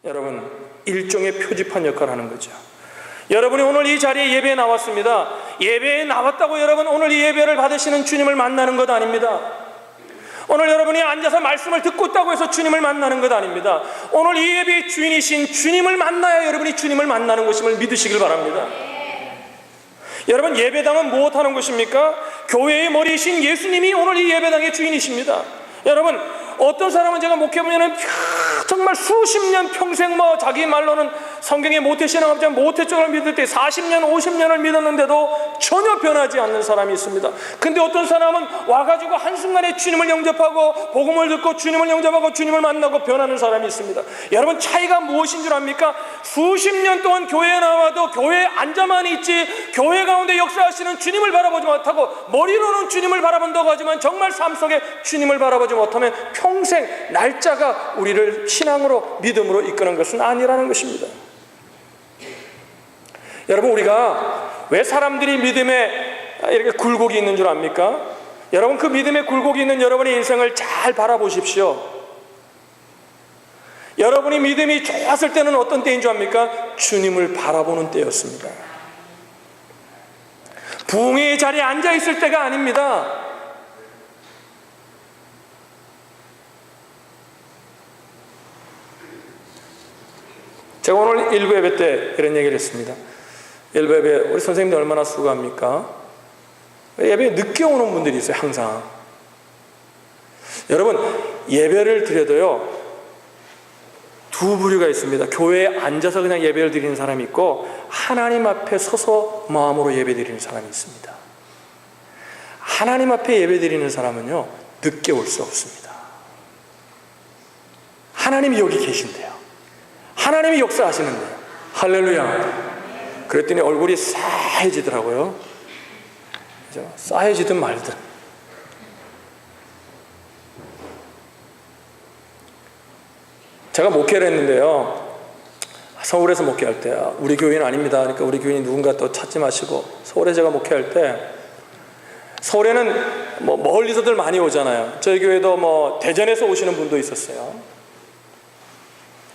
여러분, 일종의 표지판 역할을 하는 거죠. 여러분이 오늘 이 자리에 예배에 나왔습니다. 예배에 나왔다고 여러분 오늘 이 예배를 받으시는 주님을 만나는 것 아닙니다. 오늘 여러분이 앉아서 말씀을 듣고 있다고 해서 주님을 만나는 것 아닙니다. 오늘 이 예배의 주인이신 주님을 만나야 여러분이 주님을 만나는 것임을 믿으시길 바랍니다. 여러분, 예배당은 무엇하는 것입니까? 교회의 머리이신 예수님이 오늘 이 예배당의 주인이십니다. 여러분, 어떤 사람은 제가 목회보면은 정말 수십 년 평생 자기 말로는 성경에 모태신앙하자 모태 쪽을 믿을 때 40년 50년을 믿었는데도 전혀 변하지 않는 사람이 있습니다. 근데 어떤 사람은 와가지고 한순간에 주님을 영접하고 복음을 듣고 주님을 영접하고 주님을 만나고 변하는 사람이 있습니다. 여러분, 차이가 무엇인 줄 압니까? 수십 년 동안 교회에 나와도 교회에 앉아만 있지 교회 가운데 역사하시는 주님을 바라보지 못하고 머리로는 주님을 바라본다고 하지만 정말 삶 속에 주님을 바라보지 못하면 평생 날짜가 우리를 신앙으로 믿음으로 이끄는 것은 아니라는 것입니다. 여러분, 우리가 왜 사람들이 믿음에 이렇게 굴곡이 있는 줄 압니까? 여러분, 그 믿음에 굴곡이 있는 여러분의 인생을 잘 바라보십시오. 여러분이 믿음이 좋았을 때는 어떤 때인 줄 압니까? 주님을 바라보는 때였습니다. 부흥의 자리에 앉아 있을 때가 아닙니다. 제가 오늘 일부 예배 때 이런 얘기를 했습니다. 일부 예배 우리 선생님들 얼마나 수고합니까? 예배에 늦게 오는 분들이 있어요. 항상. 여러분, 예배를 드려도요 두 부류가 있습니다. 교회에 앉아서 그냥 예배를 드리는 사람이 있고 하나님 앞에 서서 마음으로 예배 드리는 사람이 있습니다. 하나님 앞에 예배 드리는 사람은요 늦게 올 수 없습니다. 하나님이 여기 계신대요. 하나님이 역사하시는데요. 할렐루야. 그랬더니 얼굴이 싸해지더라고요. 그죠? 싸해지든 말든. 제가 목회를 했는데요, 서울에서 목회할 때 우리 교인은 아닙니다. 그러니까 우리 교인이 누군가 또 찾지 마시고, 서울에 제가 목회할 때 서울에는 멀리서들 많이 오잖아요. 저희 교회도 대전에서 오시는 분도 있었어요.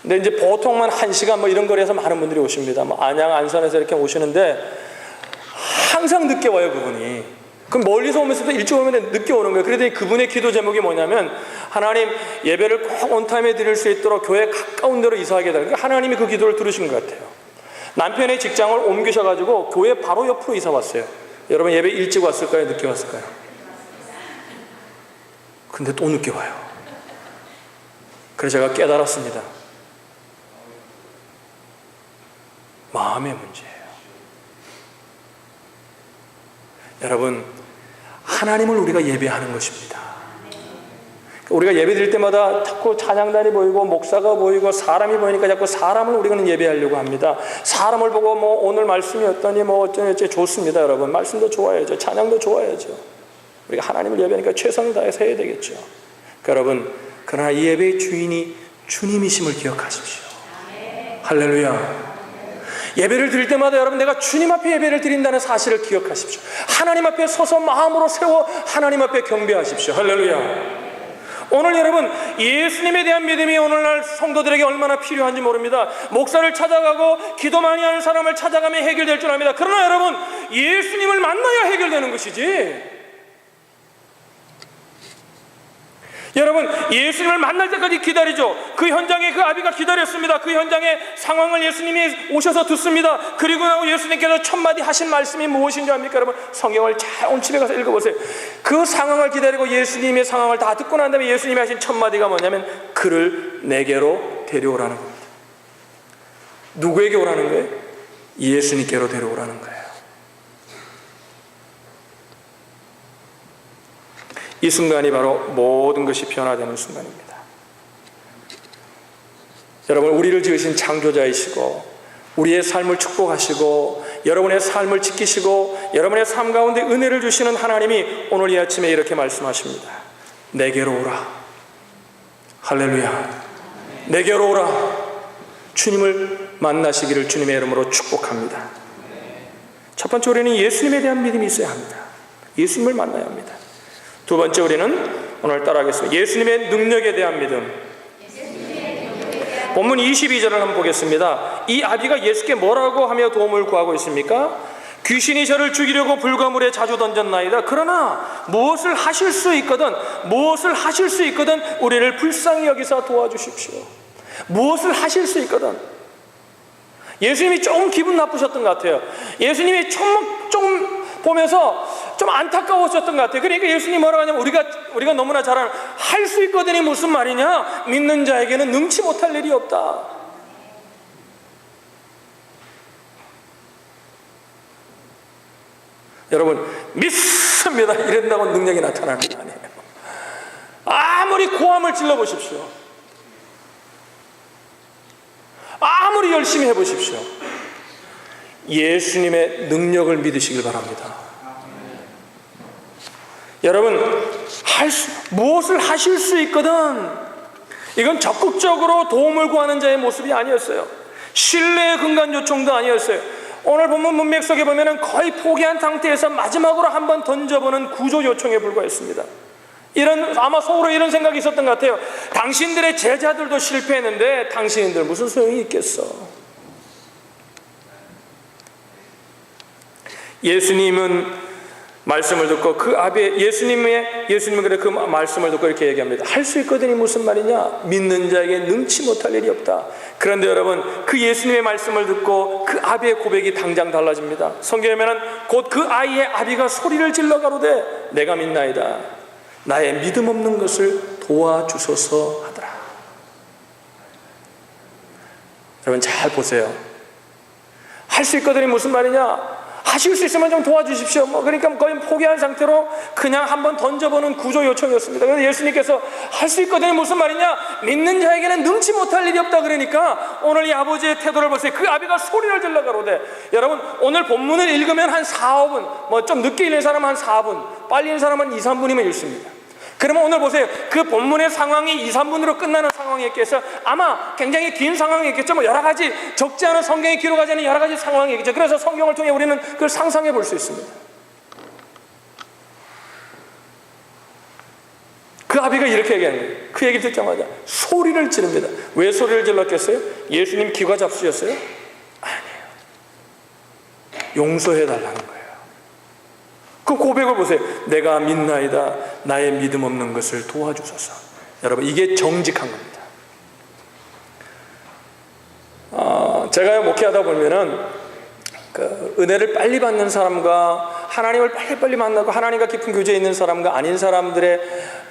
근데 이제 보통만 1시간 이런 거리에서 많은 분들이 오십니다. 안양, 안산에서 이렇게 오시는데 항상 늦게 와요, 그분이. 그럼 멀리서 오면서도 일찍 오면 늦게 오는 거예요. 그러더니 그분의 기도 제목이 뭐냐면, 하나님, 예배를 꼭 온타임에 드릴 수 있도록 교회 가까운 데로 이사하게 해달라고. 하나님이 그 기도를 들으신 것 같아요. 남편의 직장을 옮기셔가지고 교회 바로 옆으로 이사 왔어요. 여러분, 예배 일찍 왔을까요? 늦게 왔을까요? 근데 또 늦게 와요. 그래서 제가 깨달았습니다. 마음의 문제예요. 여러분, 하나님을 우리가 예배하는 것입니다. 우리가 예배 드릴 때마다 자꾸 찬양단이 보이고 목사가 보이고 사람이 보이니까 자꾸 사람을 우리는 예배하려고 합니다. 사람을 보고 오늘 말씀이 어떠니 어쩌니 좋습니다. 여러분, 말씀도 좋아야죠. 찬양도 좋아야죠. 우리가 하나님을 예배하니까 최선을 다해서 해야 되겠죠. 여러분, 그러나 이 예배의 주인이 주님이심을 기억하십시오. 할렐루야. 예배를 드릴 때마다 여러분, 내가 주님 앞에 예배를 드린다는 사실을 기억하십시오. 하나님 앞에 서서 마음으로 세워 하나님 앞에 경배하십시오. 할렐루야. 오늘 여러분, 예수님에 대한 믿음이 오늘날 성도들에게 얼마나 필요한지 모릅니다. 목사를 찾아가고 기도 많이 하는 사람을 찾아가면 해결될 줄 압니다. 그러나 여러분, 예수님을 만나야 해결되는 것이지. 여러분, 예수님을 만날 때까지 기다리죠. 그 현장에 그 아비가 기다렸습니다. 그 현장의 상황을 예수님이 오셔서 듣습니다. 그리고 예수님께서 첫 마디 하신 말씀이 무엇인지 압니까? 여러분, 성경을 잘 온 집에 가서 읽어보세요. 그 상황을 기다리고 예수님의 상황을 다 듣고 난 다음에 예수님이 하신 첫 마디가 뭐냐면, 그를 내게로 데려오라는 겁니다. 누구에게 오라는 거예요? 예수님께로 데려오라는 거예요. 이 순간이 바로 모든 것이 변화되는 순간입니다. 여러분, 우리를 지으신 창조자이시고 우리의 삶을 축복하시고 여러분의 삶을 지키시고 여러분의 삶 가운데 은혜를 주시는 하나님이 오늘 이 아침에 이렇게 말씀하십니다. 내게로 오라. 할렐루야. 내게로 오라. 주님을 만나시기를 주님의 이름으로 축복합니다. 첫 번째, 우리는 예수님에 대한 믿음이 있어야 합니다. 예수님을 만나야 합니다. 두 번째, 우리는 오늘 따라하겠습니다. 예수님의 능력에 대한 믿음. 본문 22절을 한번 보겠습니다. 이 아비가 예수께 뭐라고 하며 도움을 구하고 있습니까? 귀신이 저를 죽이려고 불가물에 자주 던졌나이다. 그러나 무엇을 하실 수 있거든 우리를 불쌍히 여기사 도와주십시오. 무엇을 하실 수 있거든. 예수님이 좀 기분 나쁘셨던 것 같아요. 예수님이 좀 보면서 좀 안타까우셨던 것 같아요. 그러니까 예수님이 뭐라고 하냐면 우리가 너무나 잘 아는 할 수 있거든이 무슨 말이냐? 믿는 자에게는 능치 못할 일이 없다. 여러분 믿습니다 이런다고 능력이 나타나는 게 아니에요. 아무리 고함을 질러보십시오. 아무리 열심히 해보십시오. 예수님의 능력을 믿으시길 바랍니다. 여러분 무엇을 하실 수 있거든 이건 적극적으로 도움을 구하는 자의 모습이 아니었어요. 신뢰의 근간 요청도 아니었어요. 오늘 본문 문맥 속에 보면 거의 포기한 상태에서 마지막으로 한번 던져보는 구조 요청에 불과했습니다. 아마 속으로 이런 생각이 있었던 것 같아요. 당신들의 제자들도 실패했는데 당신들 무슨 소용이 있겠어. 예수님은 말씀을 듣고 예수님은 그래 그 말씀을 듣고 이렇게 얘기합니다. 할 수 있거든이 무슨 말이냐? 믿는 자에게 능치 못할 일이 없다. 그런데 여러분 그 예수님의 말씀을 듣고 그 아비의 고백이 당장 달라집니다. 성경에 보면 곧 그 아이의 아비가 소리를 질러 가로되 내가 믿나이다. 나의 믿음 없는 것을 도와주소서 하더라. 여러분 잘 보세요. 할 수 있거든이 무슨 말이냐? 하실 수 있으면 좀 도와주십시오. 그러니까 거의 포기한 상태로 그냥 한번 던져보는 구조 요청이었습니다. 그래서 예수님께서 할 수 있거든이 무슨 말이냐? 믿는 자에게는 능치 못할 일이 없다. 그러니까 오늘 이 아버지의 태도를 보세요. 그 아비가 소리를 질러 가로되. 여러분 오늘 본문을 읽으면 한 4, 5분 좀 늦게 읽는 사람은 한 4분 빨리 읽는 사람은 2, 3분이면 읽습니다. 그러면 오늘 보세요. 그 본문의 상황이 2, 3분으로 끝나는 상황이었겠어요. 아마 굉장히 긴 상황이었겠죠. 여러 가지 적지 않은 성경에 기록하지 않은 여러 가지 상황이겠죠. 그래서 성경을 통해 우리는 그걸 상상해 볼 수 있습니다. 그 아비가 이렇게 얘기하는 거예요. 그 얘기 듣자마자 소리를 지릅니다. 왜 소리를 질렀겠어요? 예수님 기가 잡수셨어요? 아니에요. 용서해 달라는 거예요. 그 고백을 보세요. 내가 믿나이다. 나의 믿음 없는 것을 도와주소서. 여러분 이게 정직한 겁니다. 제가 목회하다 보면은 그 은혜를 빨리 받는 사람과 하나님을 빨리 만나고 하나님과 깊은 교제에 있는 사람과 아닌 사람들의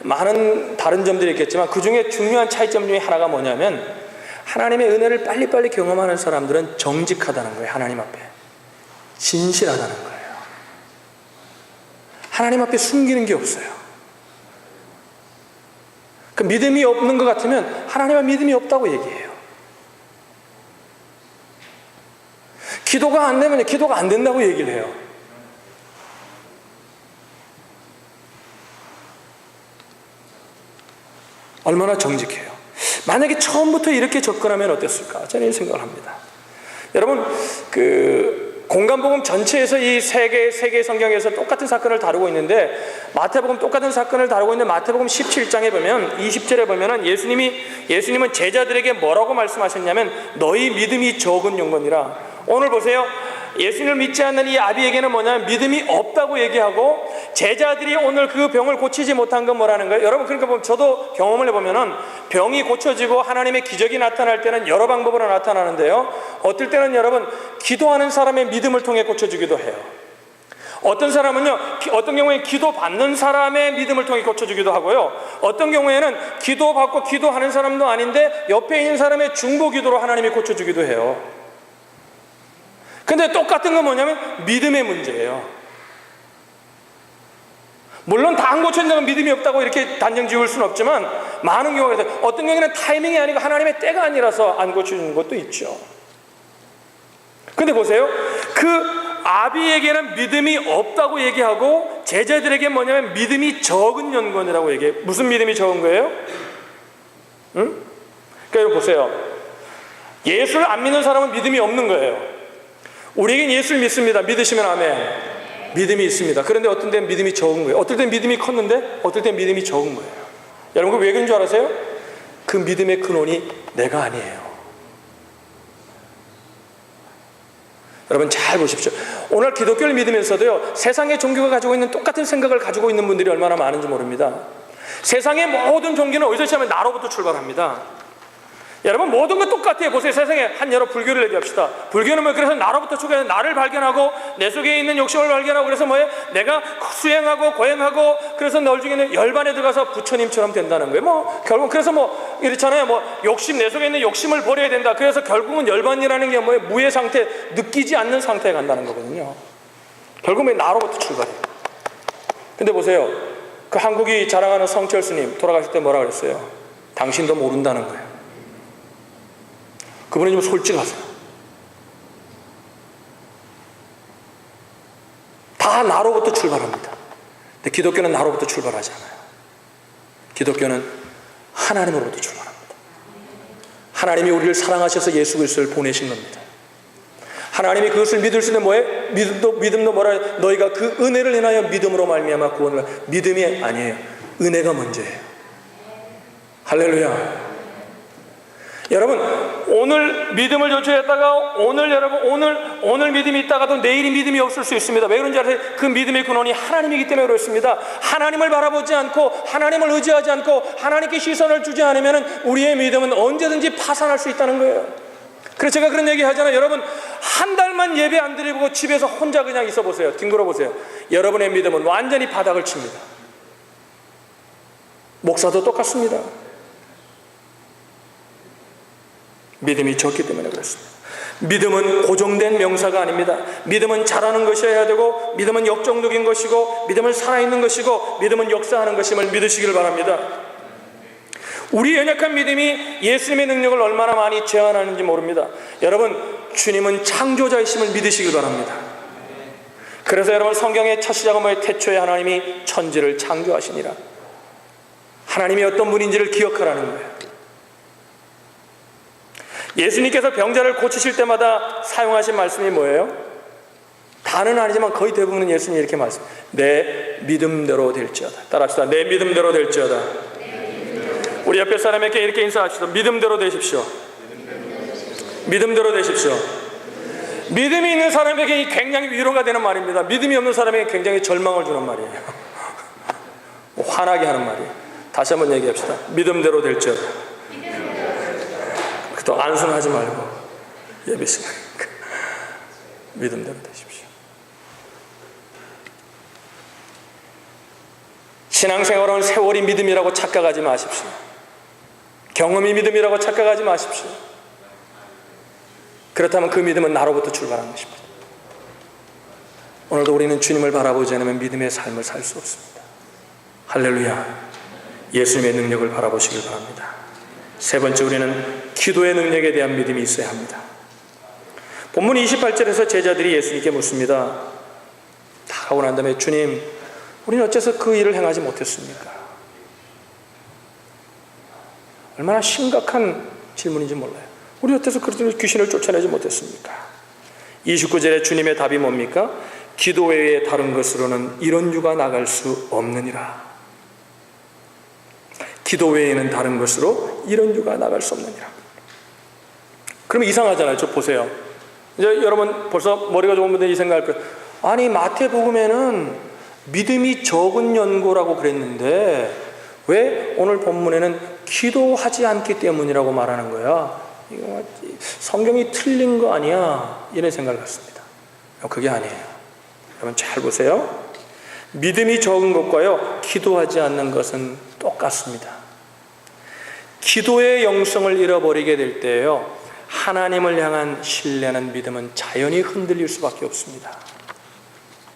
많은 다른 점들이 있겠지만 그 중에 중요한 차이점 중에 하나가 뭐냐면 하나님의 은혜를 빨리 경험하는 사람들은 정직하다는 거예요. 하나님 앞에 진실하다는 거예요. 하나님 앞에 숨기는 게 없어요. 그 믿음이 없는 것 같으면 하나님 앞에 믿음이 없다고 얘기해요. 기도가 안 되면 기도가 안 된다고 얘기를 해요. 얼마나 정직해요. 만약에 처음부터 이렇게 접근하면 어땠을까? 저는 이 생각을 합니다. 여러분 공간복음 전체에서 이 세 개의 성경에서 똑같은 사건을 다루고 있는데 마태복음 똑같은 사건을 다루고 있는데 마태복음 17장에 보면 20절에 보면은 예수님은 제자들에게 뭐라고 말씀하셨냐면 너희 믿음이 적은 영혼이라. 오늘 보세요. 예수님을 믿지 않는 이 아비에게는 뭐냐면 믿음이 없다고 얘기하고 제자들이 오늘 그 병을 고치지 못한 건 뭐라는 거예요? 여러분 그러니까 저도 경험을 해보면은 병이 고쳐지고 하나님의 기적이 나타날 때는 여러 방법으로 나타나는데요. 어떨 때는 여러분 기도하는 사람의 믿음을 통해 고쳐주기도 해요. 어떤 사람은요, 어떤 경우에 기도 받는 사람의 믿음을 통해 고쳐주기도 하고요. 어떤 경우에는 기도 받고 기도하는 사람도 아닌데 옆에 있는 사람의 중보 기도로 하나님이 고쳐주기도 해요. 근데 똑같은 건 뭐냐면 믿음의 문제예요. 물론 다 안 고쳐진다면 믿음이 없다고 이렇게 단정 지을 수는 없지만 많은 경우가 있어요. 어떤 경우에는 타이밍이 아니고 하나님의 때가 아니라서 안 고쳐지는 것도 있죠. 근데 보세요. 그 아비에게는 믿음이 없다고 얘기하고 제자들에게 뭐냐면 믿음이 적은 연건이라고 얘기해요. 무슨 믿음이 적은 거예요? 응? 그러니까 보세요. 예수를 안 믿는 사람은 믿음이 없는 거예요. 우리에겐 예수를 믿습니다. 믿으시면 아멘. 믿음이 있습니다. 그런데 어떤 때는 믿음이 적은 거예요. 어떨 땐 믿음이 컸는데 어떨 땐 믿음이 적은 거예요. 여러분 그 왜 그런 줄 알아세요? 그 믿음의 근원이 내가 아니에요. 여러분 잘 보십시오. 오늘 기독교를 믿으면서도요, 세상의 종교가 가지고 있는 똑같은 생각을 가지고 있는 분들이 얼마나 많은지 모릅니다. 세상의 모든 종교는 어디서 시작하면 나로부터 출발합니다. 여러분 모든 거 똑같아요. 보세요. 세상에 한 여러 불교를 얘기합시다. 불교는 뭐 그래서 나로부터 출발해서 나를 발견하고 내 속에 있는 욕심을 발견하고 그래서 뭐예요? 내가 수행하고 고행하고 그래서 널 중에는 열반에 들어가서 부처님처럼 된다는 거예요. 뭐 결국 그래서 뭐 이렇잖아요. 뭐 욕심, 내 속에 있는 욕심을 버려야 된다. 그래서 결국은 열반이라는 게 뭐예요? 무의 상태, 느끼지 않는 상태에 간다는 거거든요. 결국은 나로부터 출발해요. 근데 보세요. 그 한국이 자랑하는 성철 스님 돌아가실 때 뭐라 그랬어요? 당신도 모른다는 거예요. 그분이 좀 솔직하세요. 다 나로부터 출발합니다. 근데 기독교는 나로부터 출발하지 않아요. 기독교는 하나님으로부터 출발합니다. 하나님이 우리를 사랑하셔서 예수 그리스도를 보내신 겁니다. 하나님이 그것을 믿을 수 있는 뭐예요? 믿음도 뭐라 해요? 너희가 그 은혜를 인하여 믿음으로 말미암아 구원을 받. 믿음이 아니에요. 은혜가 먼저예요. 할렐루야. 여러분 오늘 믿음을 조치했다가 오늘 믿음이 있다가도 내일이 믿음이 없을 수 있습니다. 왜 그런지 아세요? 그 믿음의 근원이 하나님이기 때문에 그렇습니다. 하나님을 바라보지 않고 하나님을 의지하지 않고 하나님께 시선을 주지 않으면 우리의 믿음은 언제든지 파산할 수 있다는 거예요. 그래서 제가 그런 얘기 하잖아요. 여러분 한 달만 예배 안 드리고 집에서 혼자 그냥 있어 보세요. 뒹굴어 보세요. 여러분의 믿음은 완전히 바닥을 칩니다. 목사도 똑같습니다. 믿음이 적기 때문에 그렇습니다. 믿음은 고정된 명사가 아닙니다. 믿음은 잘하는 것이어야 되고 믿음은 역정적인 것이고 믿음은 살아있는 것이고 믿음은 역사하는 것임을 믿으시길 바랍니다. 우리 연약한 믿음이 예수님의 능력을 얼마나 많이 제한하는지 모릅니다. 여러분 주님은 창조자이심을 믿으시길 바랍니다. 그래서 여러분 성경의 첫 시작은 뭐예요? 태초에 하나님이 천지를 창조하시니라. 하나님이 어떤 분인지를 기억하라는 거예요. 예수님께서 병자를 고치실 때마다 사용하신 말씀이 뭐예요? 다는 아니지만 거의 대부분은 예수님이 이렇게 말씀해요. 내 믿음대로 될지어다. 따라합시다. 내 믿음대로 될지어다. 우리 옆에 사람에게 이렇게 인사합시다. 믿음대로 되십시오. 믿음대로 되십시오. 믿음이 있는 사람에게 굉장히 위로가 되는 말입니다. 믿음이 없는 사람에게 굉장히 절망을 주는 말이에요. 화나게 하는 말이에요. 다시 한번 얘기합시다. 믿음대로 될지어다. 또 안순하지 말고 예비시니까 믿음대로 되십시오. 신앙생활은 세월이 믿음이라고 착각하지 마십시오. 경험이 믿음이라고 착각하지 마십시오. 그렇다면 그 믿음은 나로부터 출발한 것입니다. 오늘도 우리는 주님을 바라보지 않으면 믿음의 삶을 살 수 없습니다. 할렐루야. 예수님의 능력을 바라보시길 바랍니다. 세 번째, 우리는 기도의 능력에 대한 믿음이 있어야 합니다. 본문 28절에서 제자들이 예수님께 묻습니다. 다 하고 난 다음에 주님, 우리는 어째서 그 일을 행하지 못했습니까? 얼마나 심각한 질문인지 몰라요. 우리 어째서 그런 귀신을 쫓아내지 못했습니까? 29절에 주님의 답이 뭡니까? 기도 외에 다른 것으로는 이런 유가 나갈 수 없느니라. 기도 외에는 다른 것으로 이런 유가 나갈 수 없느니라. 그러면 이상하잖아요. 저 보세요. 이제 여러분 벌써 머리가 좋은 분들이 생각할 거예요. 아니 마태복음에는 믿음이 적은 연고라고 그랬는데 왜 오늘 본문에는 기도하지 않기 때문이라고 말하는 거야? 이거 성경이 틀린 거 아니야? 이런 생각을 갖습니다. 그게 아니에요. 여러분 잘 보세요. 믿음이 적은 것과요 기도하지 않는 것은 똑같습니다. 기도의 영성을 잃어버리게 될 때에요 하나님을 향한 신뢰는 믿음은 자연히 흔들릴 수밖에 없습니다.